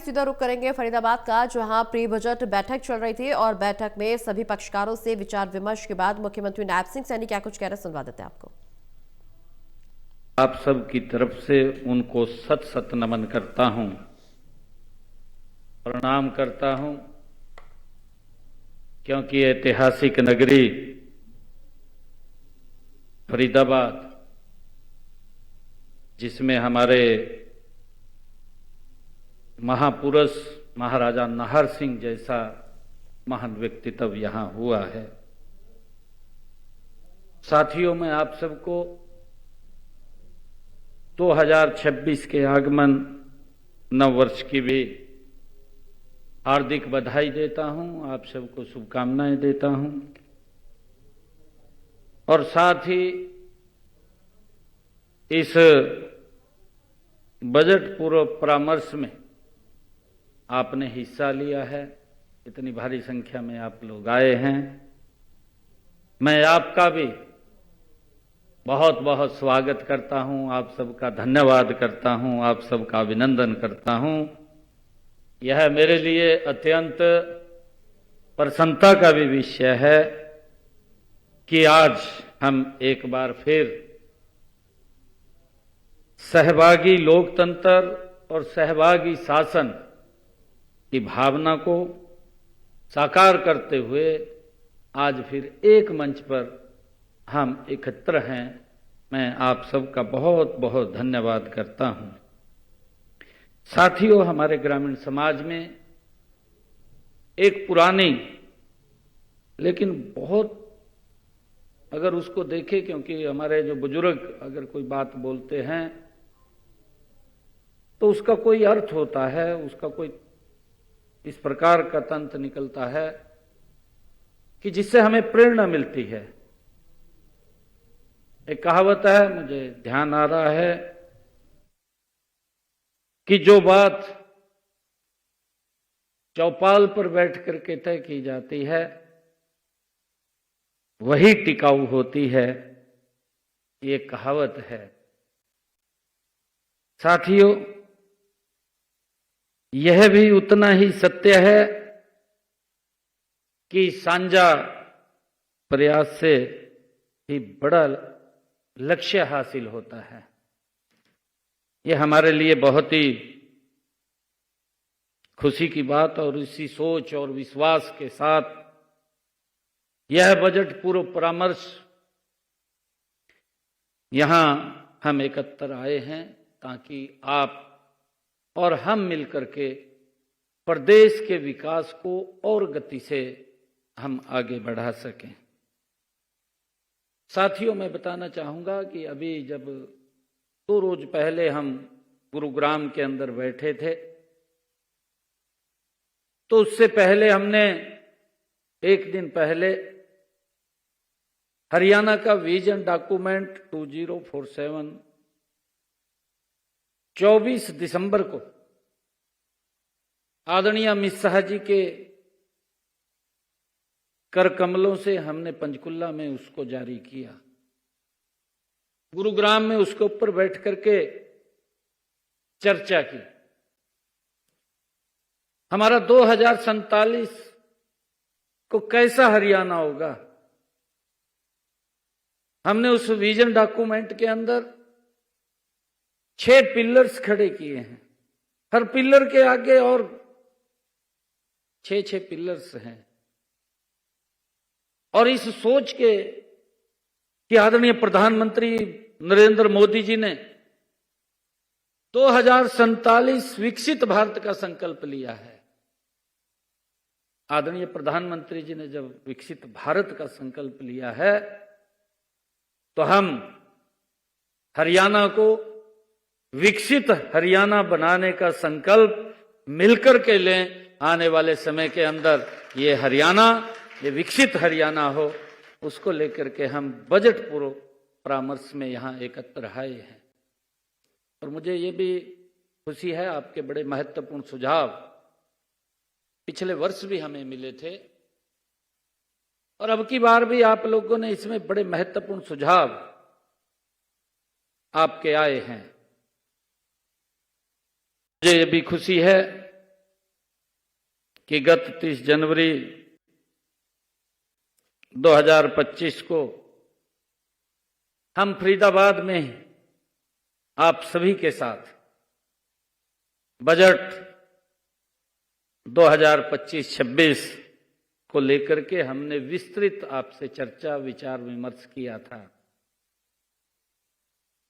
सीधा रुख करेंगे फरीदाबाद का, जहां प्री बजट बैठक चल रही थी और बैठक में सभी पक्षकारों से विचार विमर्श के बाद मुख्यमंत्री नायब सिंह सैनी क्या कुछ कह रहे हैं, सुनवा देते हैं आपको। आप सब की तरफ से उनको सत सत नमन करता हूं, प्रणाम करता हूं, क्योंकि ऐतिहासिक नगरी फरीदाबाद, जिसमें हमारे महापुरुष महाराजा नाहर सिंह जैसा महान व्यक्तित्व यहां हुआ है। साथियों, मैं आप सबको 2026 के आगमन नव वर्ष की भी हार्दिक बधाई देता हूं, आप सबको शुभकामनाएं देता हूं और साथ ही इस बजट पूर्व परामर्श में आपने हिस्सा लिया है, इतनी भारी संख्या में आप लोग आए हैं। मैं आपका भी बहुत बहुत स्वागत करता हूं, आप सबका धन्यवाद करता हूं, आप सबका अभिनंदन करता हूं। यह मेरे लिए अत्यंत प्रसन्नता का भी विषय है कि आज हम एक बार फिर सहभागी लोकतंत्र और सहभागी शासन की भावना को साकार करते हुए आज फिर एक मंच पर हम एकत्र हैं। मैं आप सबका बहुत बहुत धन्यवाद करता हूं। साथियों, हमारे ग्रामीण समाज में एक पुरानी लेकिन बहुत, अगर उसको देखें, क्योंकि हमारे जो बुजुर्ग अगर कोई बात बोलते हैं तो उसका कोई अर्थ होता है, उसका कोई इस प्रकार का तंत्र निकलता है कि जिससे हमें प्रेरणा मिलती है। एक कहावत है, मुझे ध्यान आ रहा है, कि जो बात चौपाल पर बैठ करके तय की जाती है वही टिकाऊ होती है, ये कहावत है। साथियों, यह भी उतना ही सत्य है कि साझा प्रयास से ही बड़ा लक्ष्य हासिल होता है। यह हमारे लिए बहुत ही खुशी की बात, और इसी सोच और विश्वास के साथ यह बजट पूर्व परामर्श यहां हम एकत्र आए हैं ताकि आप और हम मिलकर के प्रदेश के विकास को और गति से हम आगे बढ़ा सकें। साथियों, मैं बताना चाहूंगा कि अभी जब 2 रोज पहले हम गुरुग्राम के अंदर बैठे थे, तो उससे पहले हमने एक दिन पहले हरियाणा का विजन डॉक्यूमेंट 2047 24 दिसंबर को आदरणीय अमित शाह जी के कर कमलों से हमने पंचकुला में उसको जारी किया। गुरुग्राम में उसके ऊपर बैठ करके चर्चा की। हमारा 2047 को कैसा हरियाणा होगा, हमने उस विजन डॉक्यूमेंट के अंदर 6 पिलर्स खड़े किए हैं। हर पिलर के आगे और 6 पिलर्स हैं, और इस सोच के कि आदरणीय प्रधानमंत्री नरेंद्र मोदी जी ने 2047 विकसित भारत का संकल्प लिया है। आदरणीय प्रधानमंत्री जी ने जब विकसित भारत का संकल्प लिया है, तो हम हरियाणा को विकसित हरियाणा बनाने का संकल्प मिलकर के लें। आने वाले समय के अंदर ये हरियाणा, ये विकसित हरियाणा हो, उसको लेकर के हम बजट पूर्व परामर्श में यहां एकत्र आए हैं। और मुझे ये भी खुशी है, आपके बड़े महत्वपूर्ण सुझाव पिछले वर्ष भी हमें मिले थे, और अब की बार भी आप लोगों ने इसमें बड़े महत्वपूर्ण सुझाव आपके आए हैं। मुझे ये भी खुशी है कि गत 30 जनवरी 2025 को हम फरीदाबाद में आप सभी के साथ बजट 2025-26 को लेकर के हमने विस्तृत आपसे चर्चा विचार विमर्श किया था।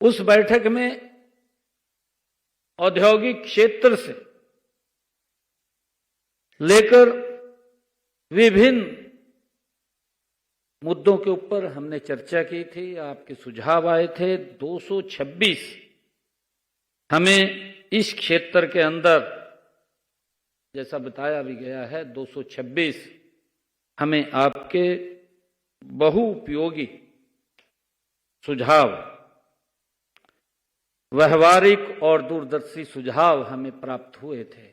उस बैठक में औद्योगिक क्षेत्र से लेकर विभिन्न मुद्दों के ऊपर हमने चर्चा की थी। आपके सुझाव आए थे। 226 हमें इस क्षेत्र के अंदर, जैसा बताया भी गया है, 226 हमें आपके बहुउपयोगी सुझाव, व्यवहारिक और दूरदर्शी सुझाव हमें प्राप्त हुए थे।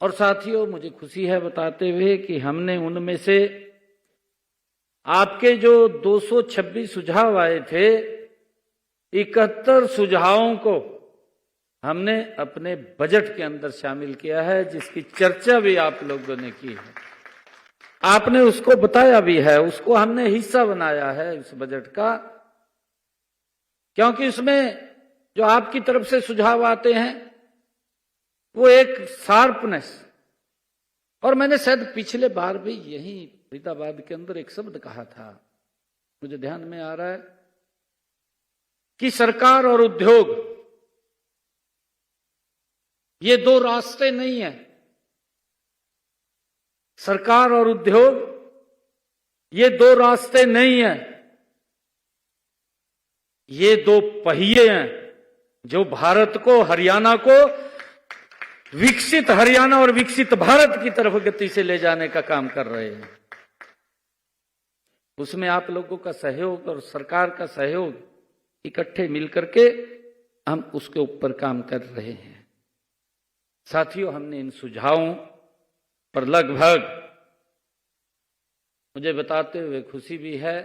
और साथियों, मुझे खुशी है बताते हुए कि हमने उनमें से आपके जो 226 सुझाव आए थे, 71 सुझावों को हमने अपने बजट के अंदर शामिल किया है, जिसकी चर्चा भी आप लोगों ने की है। आपने उसको बताया भी है, उसको हमने हिस्सा बनाया है इस बजट का, क्योंकि उसमें जो आपकी तरफ से सुझाव आते हैं वो एक शार्पनेस, और मैंने शायद पिछले बार भी यही फरीदाबाद के अंदर एक शब्द कहा था, मुझे ध्यान में आ रहा है, कि सरकार और उद्योग ये दो रास्ते नहीं है। सरकार और उद्योग ये दो रास्ते नहीं है, ये दो पहिए हैं जो भारत को, हरियाणा को विकसित हरियाणा और विकसित भारत की तरफ गति से ले जाने का काम कर रहे हैं। उसमें आप लोगों का सहयोग और सरकार का सहयोग इकट्ठे मिलकर के हम उसके ऊपर काम कर रहे हैं। साथियों, हमने इन सुझावों पर लगभग, मुझे बताते हुए खुशी भी है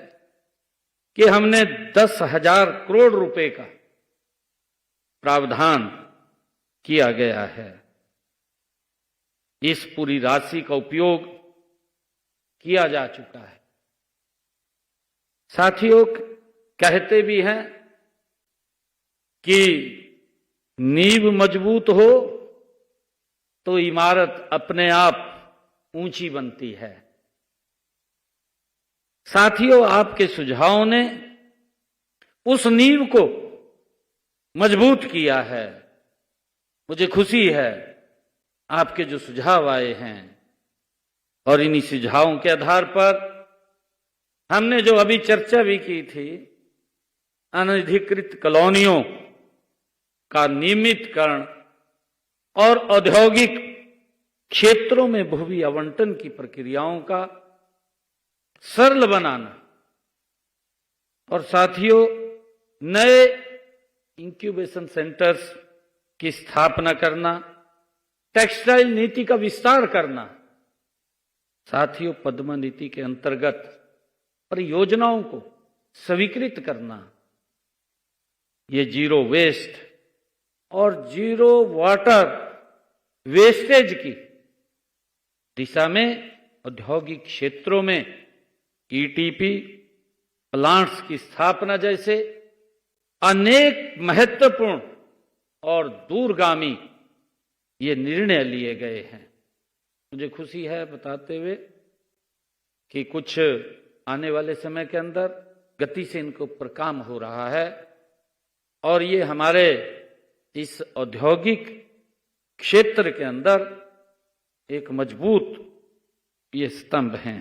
कि हमने 10,000 करोड़ रुपए का प्रावधान किया गया है। इस पूरी राशि का उपयोग किया जा चुका है। साथियों, कहते भी हैं कि नींव मजबूत हो तो इमारत अपने आप ऊंची बनती है। साथियों, आपके सुझावों ने उस नींव को मजबूत किया है। मुझे खुशी है आपके जो सुझाव आए हैं, और इन्हीं सुझावों के आधार पर हमने जो अभी चर्चा भी की थी, अनधिकृत कॉलोनियों का नियमितकरण और औद्योगिक क्षेत्रों में भूमि आवंटन की प्रक्रियाओं का सरल बनाना, और साथियों, नए इंक्यूबेशन सेंटर्स की स्थापना करना, टेक्सटाइल नीति का विस्तार करना। साथियों, पद्म नीति के अंतर्गत परियोजनाओं को स्वीकृत करना, ये जीरो वेस्ट और जीरो वाटर वेस्टेज की दिशा में औद्योगिक क्षेत्रों में ईटीपी प्लांट्स की स्थापना जैसे अनेक महत्वपूर्ण और दूरगामी ये निर्णय लिए गए हैं। मुझे खुशी है बताते हुए कि कुछ आने वाले समय के अंदर गति से इनके ऊपर काम हो रहा है, और ये हमारे इस औद्योगिक क्षेत्र के अंदर एक मजबूत ये स्तंभ हैं।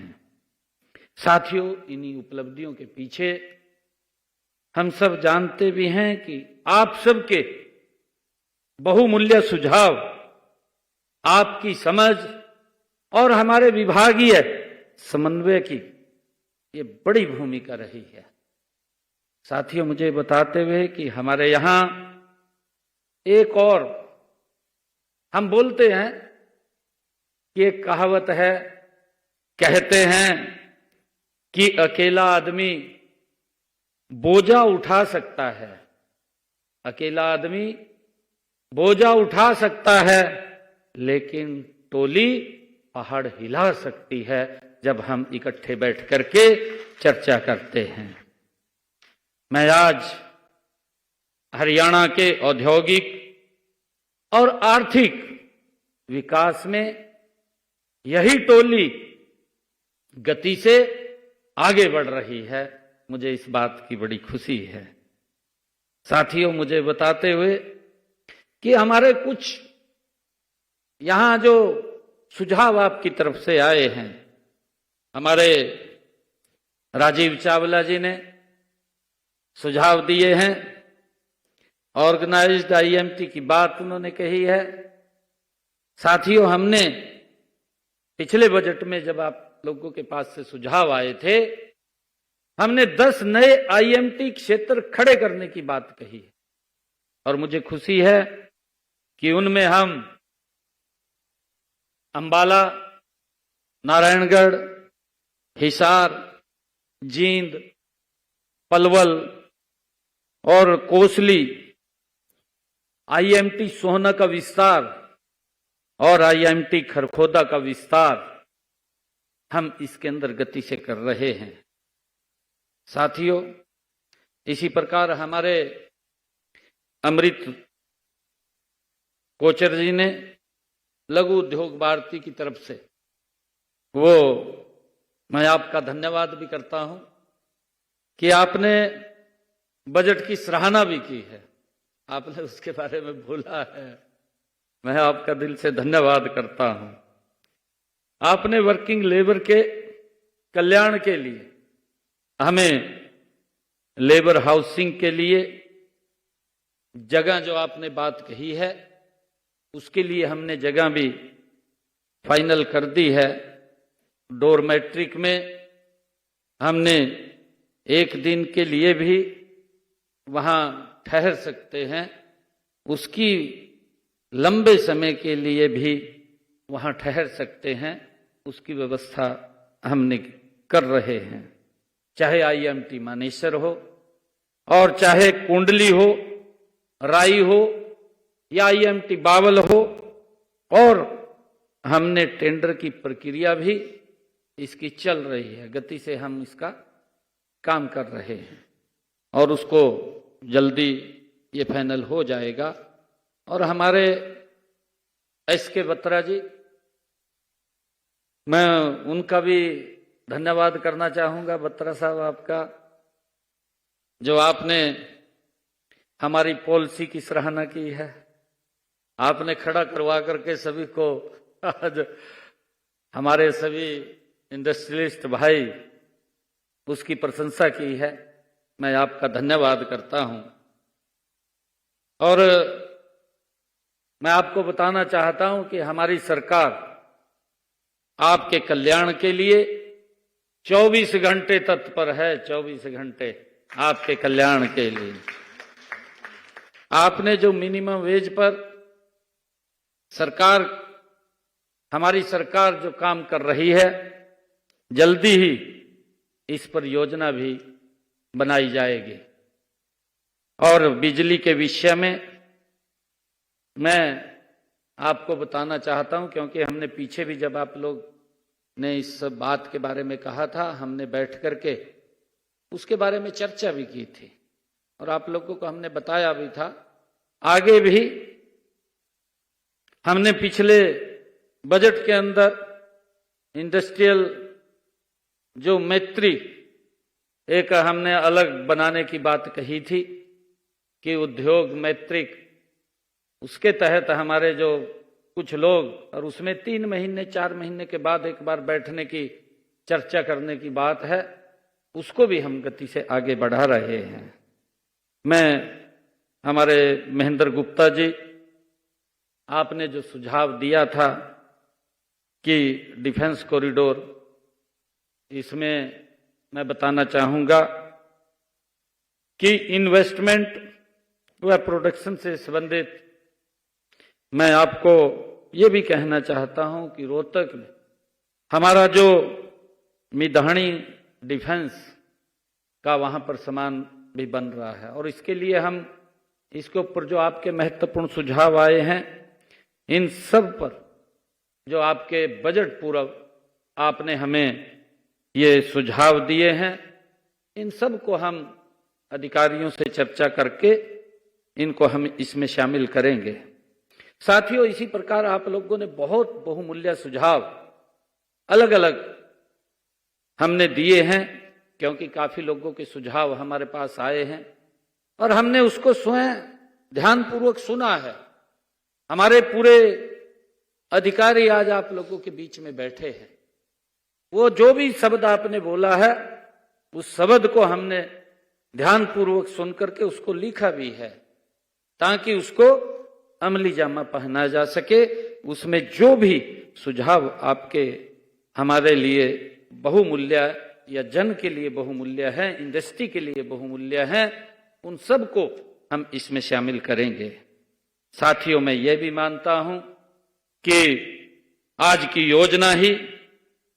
साथियों, इन्हीं उपलब्धियों के पीछे हम सब जानते भी हैं कि आप सबके बहुमूल्य सुझाव, आपकी समझ और हमारे विभागीय समन्वय की ये बड़ी भूमिका रही है। साथियों, मुझे बताते हुए कि हमारे यहां एक और हम बोलते हैं कि एक कहावत है, कहते हैं कि अकेला आदमी बोझा उठा सकता है, अकेला आदमी बोझा उठा सकता है, लेकिन टोली पहाड़ हिला सकती है जब हम इकट्ठे बैठ करके चर्चा करते हैं। मैं आज हरियाणा के औद्योगिक और आर्थिक विकास में यही टोली गति से आगे बढ़ रही है, मुझे इस बात की बड़ी खुशी है। साथियों, मुझे बताते हुए कि हमारे कुछ यहां जो सुझाव आपकी तरफ से आए हैं, हमारे राजीव चावला जी ने सुझाव दिए हैं, ऑर्गेनाइज्ड आईएमटी की बात उन्होंने कही है। साथियों, हमने पिछले बजट में जब आप लोगों के पास से सुझाव आए थे, हमने 10 नए आईएमटी क्षेत्र खड़े करने की बात कही है और मुझे खुशी है कि उनमें हम अंबाला, नारायणगढ़, हिसार, जींद, पलवल और कोसली, आईएमटी सोहना का विस्तार और आईएमटी खरखोदा का विस्तार हम इसके अंदर गति से कर रहे हैं। साथियों, इसी प्रकार हमारे अमृत कोचर जी ने लघु उद्योग भारती की तरफ से, वो मैं आपका धन्यवाद भी करता हूं कि आपने बजट की सराहना भी की है, आपने उसके बारे में बोला है, मैं आपका दिल से धन्यवाद करता हूं। आपने वर्किंग लेबर के कल्याण के लिए हमें लेबर हाउसिंग के लिए जगह जो आपने बात कही है, उसके लिए हमने जगह भी फाइनल कर दी है। डोरमेट्रिक में हमने एक दिन के लिए भी वहां ठहर सकते हैं, उसकी लंबे समय के लिए भी वहां ठहर सकते हैं, उसकी व्यवस्था हमने कर रहे हैं। चाहे आईएमटी मानेसर हो और चाहे कुंडली हो, राई हो या आईएमटी बावल हो, और हमने टेंडर की प्रक्रिया भी इसकी चल रही है, गति से हम इसका काम कर रहे हैं और उसको जल्दी ये फाइनल हो जाएगा। और हमारे एसके बत्रा जी, मैं उनका भी धन्यवाद करना चाहूंगा, बत्रा साहब आपका, जो आपने हमारी पॉलिसी की सराहना की है, आपने खड़ा करवा करके सभी को, आज हमारे सभी इंडस्ट्रियलिस्ट भाई उसकी प्रशंसा की है, मैं आपका धन्यवाद करता हूं। और मैं आपको बताना चाहता हूं कि हमारी सरकार आपके कल्याण के लिए 24 घंटे तत्पर है, 24 घंटे आपके कल्याण के लिए। आपने जो मिनिमम वेज पर सरकार, हमारी सरकार जो काम कर रही है, जल्दी ही इस पर योजना भी बनाई जाएगी। और बिजली के विषय में मैं आपको बताना चाहता हूं, क्योंकि हमने पीछे भी जब आप लोग ने इस बात के बारे में कहा था, हमने बैठ करके उसके बारे में चर्चा भी की थी और आप लोगों को हमने बताया भी था। आगे भी हमने पिछले बजट के अंदर इंडस्ट्रियल जो मैत्री एक हमने अलग बनाने की बात कही थी कि उद्योग मैत्रिक, उसके तहत हमारे जो कुछ लोग, और उसमें 3 महीने 4 महीने के बाद एक बार बैठने की चर्चा करने की बात है, उसको भी हम गति से आगे बढ़ा रहे हैं। मैं हमारे महेंद्र गुप्ता जी, आपने जो सुझाव दिया था कि डिफेंस कॉरिडोर, इसमें मैं बताना चाहूंगा कि इन्वेस्टमेंट व प्रोडक्शन से संबंधित मैं आपको ये भी कहना चाहता हूं कि रोहतक में हमारा जो मिधानी डिफेंस का वहां पर सामान भी बन रहा है, और इसके लिए हम इसके ऊपर जो आपके महत्वपूर्ण सुझाव आए हैं, इन सब पर जो आपके बजट पूर्व आपने हमें ये सुझाव दिए हैं, इन सब को हम अधिकारियों से चर्चा करके इनको हम इसमें शामिल करेंगे। साथियों, इसी प्रकार आप लोगों ने बहुत बहुमूल्य सुझाव अलग अलग हमने दिए हैं, क्योंकि काफी लोगों के सुझाव हमारे पास आए हैं और हमने उसको स्वयं ध्यानपूर्वक सुना है। हमारे पूरे अधिकारी आज आप लोगों के बीच में बैठे हैं। वो जो भी शब्द आपने बोला है, उस शब्द को हमने ध्यानपूर्वक सुन करके उसको लिखा भी है, ताकि उसको अमली जामा पहना जा सके। उसमें जो भी सुझाव आपके हमारे लिए बहुमूल्य या जन के लिए बहुमूल्य है, इंडस्ट्री के लिए बहुमूल्य है, उन सब को हम इसमें शामिल करेंगे। साथियों, मैं ये भी मानता हूं कि आज की योजना ही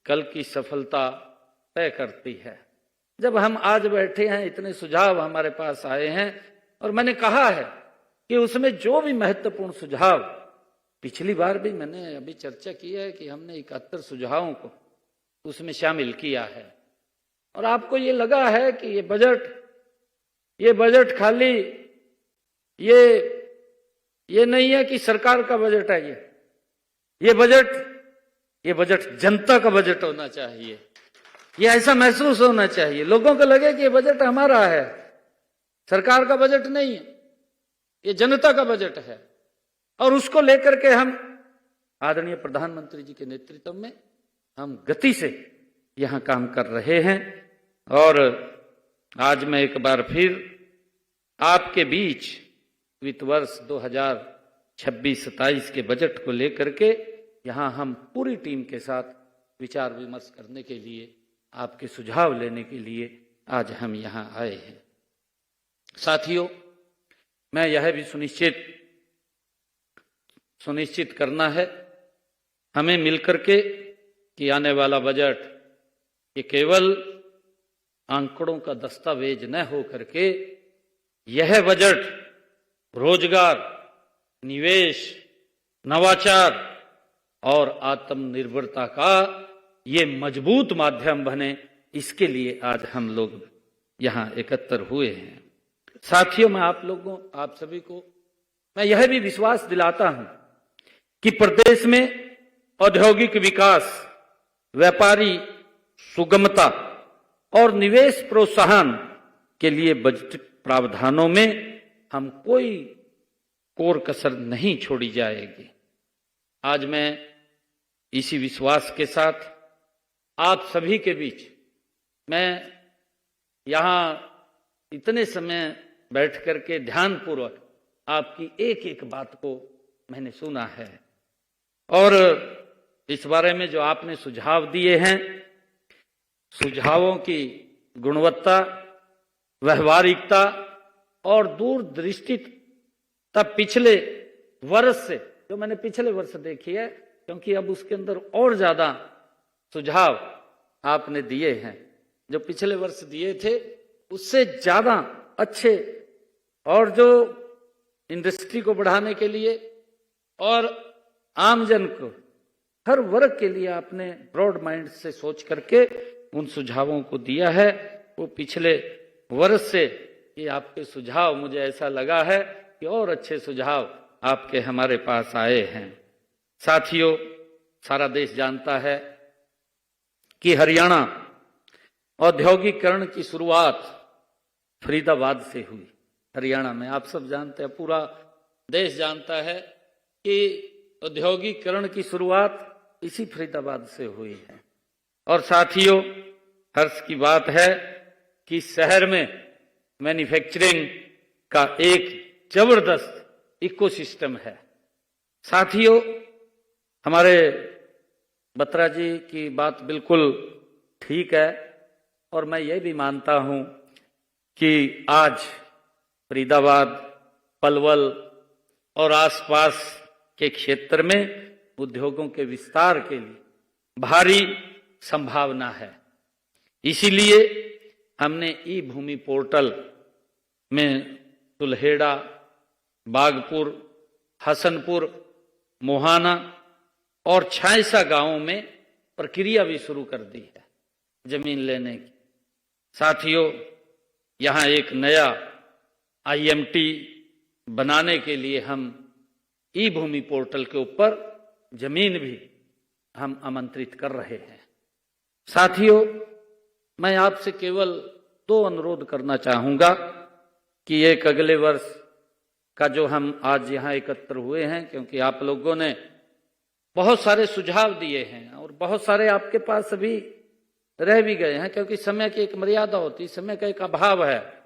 कल की सफलता तय करती है। जब हम आज बैठे हैं, इतने सुझाव हमारे पास आए हैं, और मैंने कहा है कि उसमें जो भी महत्वपूर्ण सुझाव, पिछली बार भी मैंने अभी चर्चा की है कि हमने 71 सुझावों को उसमें शामिल किया है। और आपको ये लगा है कि ये बजट खाली ये नहीं है कि सरकार का बजट है, ये बजट जनता का बजट होना चाहिए। ये ऐसा महसूस होना चाहिए, लोगों को लगे कि ये बजट हमारा है, सरकार का बजट नहीं है, ये जनता का बजट है। और उसको लेकर के हम आदरणीय प्रधानमंत्री जी के नेतृत्व में हम गति से यहां काम कर रहे हैं। और आज मैं एक बार फिर आपके बीच वित्त वर्ष 2026-27 के बजट को लेकर के यहां हम पूरी टीम के साथ विचार विमर्श करने के लिए, आपके सुझाव लेने के लिए आज हम यहां आए हैं। साथियों, मैं यह भी सुनिश्चित करना है हमें मिलकर के कि आने वाला बजट ये केवल आंकड़ों का दस्तावेज न हो करके यह बजट रोजगार, निवेश, नवाचार और आत्मनिर्भरता का ये मजबूत माध्यम बने, इसके लिए आज हम लोग यहां एकत्र हुए हैं। साथियों, मैं आप सभी को मैं यह भी विश्वास दिलाता हूं कि प्रदेश में औद्योगिक विकास, व्यापारी सुगमता और निवेश प्रोत्साहन के लिए बजट प्रावधानों में हम कोई कोर कसर नहीं छोड़ी जाएगी। आज मैं इसी विश्वास के साथ आप सभी के बीच, मैं यहां इतने समय बैठ करके ध्यानपूर्वक आपकी एक एक बात को मैंने सुना है, और इस बारे में जो आपने सुझाव दिए हैं, सुझावों की गुणवत्ता, व्यवहारिकता और दूरदृष्टिता पिछले वर्ष से, जो मैंने पिछले वर्ष देखी है, क्योंकि अब उसके अंदर और ज्यादा सुझाव आपने दिए हैं, जो पिछले वर्ष दिए थे उससे ज्यादा अच्छे, और जो इंडस्ट्री को बढ़ाने के लिए और आमजन को, हर वर्ग के लिए आपने ब्रॉड माइंड से सोच करके उन सुझावों को दिया है। वो पिछले वर्ष से ये आपके सुझाव, मुझे ऐसा लगा है कि और अच्छे सुझाव आपके हमारे पास आए हैं। साथियों, सारा देश जानता है कि हरियाणा औद्योगिकरण की शुरुआत फरीदाबाद से हुई। हरियाणा में आप सब जानते हैं, पूरा देश जानता है कि औद्योगिकरण की शुरुआत इसी फरीदाबाद से हुई है। और साथियों, हर्ष की बात है कि शहर में मैन्युफैक्चरिंग का एक जबरदस्त इकोसिस्टम है। साथियों, हमारे बत्रा जी की बात बिल्कुल ठीक है, और मैं ये भी मानता हूं कि आज फरीदाबाद, पलवल और आसपास के क्षेत्र में उद्योगों के विस्तार के लिए भारी संभावना है। इसीलिए हमने ई भूमि पोर्टल में दुल्हेड़ा, बागपुर, हसनपुर, मोहाना और 66 गांवों में प्रक्रिया भी शुरू कर दी है जमीन लेने की। साथियों, यहां एक नया IMT बनाने के लिए हम ई-भूमि पोर्टल के ऊपर जमीन भी हम आमंत्रित कर रहे हैं। साथियों, मैं आपसे केवल 2 अनुरोध करना चाहूंगा कि एक अगले वर्ष का जो हम आज यहां एकत्र हुए हैं, क्योंकि आप लोगों ने बहुत सारे सुझाव दिए हैं और बहुत सारे आपके पास अभी रह भी गए हैं, क्योंकि समय की एक मर्यादा होती है, समय का एक अभाव है।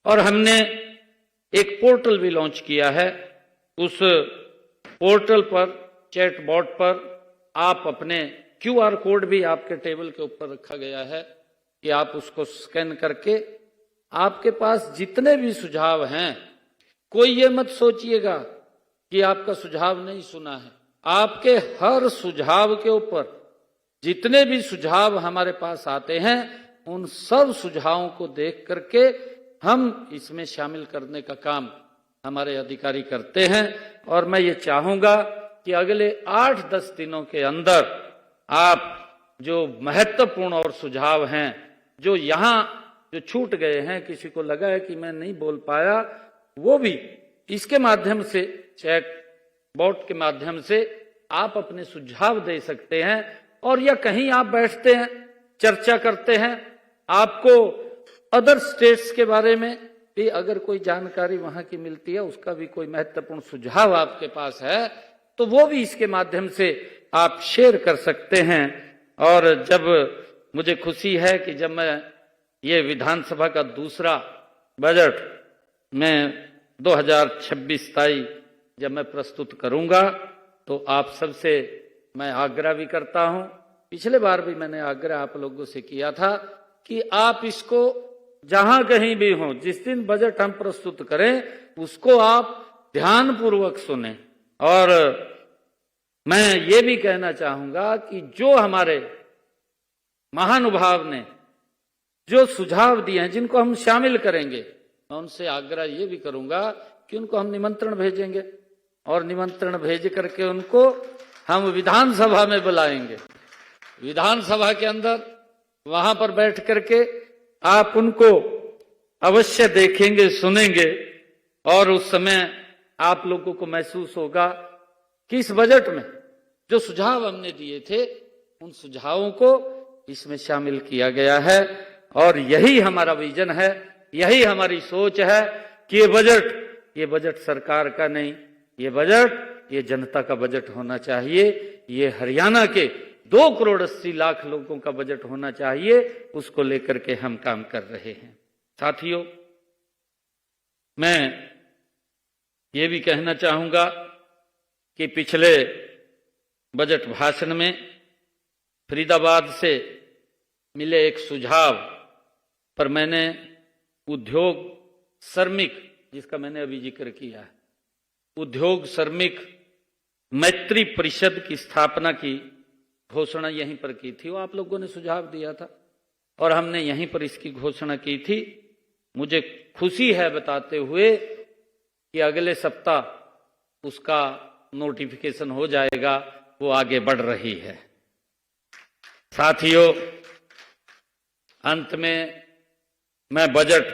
और हमने एक पोर्टल भी लॉन्च किया है। उस पोर्टल पर, चैटबॉट पर आप अपने QR कोड भी आपके टेबल के ऊपर रखा गया है कि आप उसको स्कैन करके आपके पास जितने भी सुझाव हैं, कोई ये मत सोचिएगा कि आपका सुझाव नहीं सुना है। आपके हर सुझाव के ऊपर जितने भी सुझाव हमारे पास आते हैं, उन सब सुझावों को देख करके हम इसमें शामिल करने का काम हमारे अधिकारी करते हैं। और मैं ये चाहूंगा कि अगले 8-10 दिनों के अंदर आप जो महत्वपूर्ण और सुझाव हैं, जो यहां जो छूट गए हैं, किसी को लगा है कि मैं नहीं बोल पाया, वो भी इसके माध्यम से, चैट बॉट के माध्यम से आप अपने सुझाव दे सकते हैं। और या कहीं आप बैठते हैं, चर्चा करते हैं, आपको अदर स्टेट्स के बारे में भी अगर कोई जानकारी वहां की मिलती है, उसका भी कोई महत्वपूर्ण सुझाव आपके पास है, तो वो भी इसके माध्यम से आप शेयर कर सकते हैं। और जब मुझे खुशी है कि जब मैं ये विधानसभा का दूसरा बजट मैं 2026-27 जब मैं प्रस्तुत करूंगा, तो आप सबसे मैं आग्रह भी करता हूं, पिछले बार भी मैंने आग्रह आप लोगों से किया था कि आप इसको जहां कहीं भी हो, जिस दिन बजट हम प्रस्तुत करें, उसको आप ध्यानपूर्वक सुने। और मैं ये भी कहना चाहूंगा कि जो हमारे महानुभाव ने जो सुझाव दिए हैं, जिनको हम शामिल करेंगे, मैं उनसे आग्रह ये भी करूंगा कि उनको हम निमंत्रण भेजेंगे और निमंत्रण भेज करके उनको हम विधानसभा में बुलाएंगे। विधानसभा के अंदर वहां पर बैठ करके आप उनको अवश्य देखेंगे, सुनेंगे, और उस समय आप लोगों को महसूस होगा कि इस बजट में जो सुझाव हमने दिए थे, उन सुझावों को इसमें शामिल किया गया है। और यही हमारा विजन है, यही हमारी सोच है कि ये बजट सरकार का नहीं, ये जनता का बजट होना चाहिए। ये हरियाणा के 2,80,00,000 लोगों का बजट होना चाहिए। उसको लेकर के हम काम कर रहे हैं। साथियों, मैं ये भी कहना चाहूंगा कि पिछले बजट भाषण में फरीदाबाद से मिले एक सुझाव पर मैंने उद्योग श्रमिक, जिसका मैंने अभी जिक्र किया है, उद्योग श्रमिक मैत्री परिषद की स्थापना की घोषणा यहीं पर की थी। वो आप लोगों ने सुझाव दिया था और हमने यहीं पर इसकी घोषणा की थी। मुझे खुशी है बताते हुए कि अगले सप्ताह उसका नोटिफिकेशन हो जाएगा, वो आगे बढ़ रही है। साथियों, अंत में मैं बजट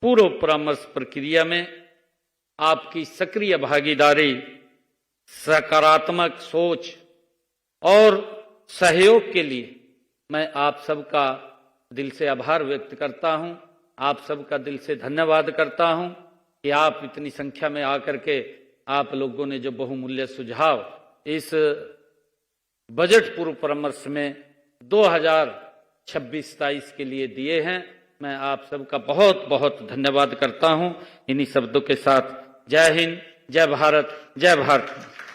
पूर्व परामर्श प्रक्रिया में आपकी सक्रिय भागीदारी, सकारात्मक सोच और सहयोग के लिए मैं आप सबका दिल से आभार व्यक्त करता हूं। आप सबका दिल से धन्यवाद करता हूं कि आप इतनी संख्या में आकर के आप लोगों ने जो बहुमूल्य सुझाव इस बजट पूर्व परामर्श में 2026-27 के लिए दिए हैं। मैं आप सबका बहुत बहुत धन्यवाद करता हूं। इन्हीं शब्दों के साथ जय हिंद, जय भारत, जय भारत।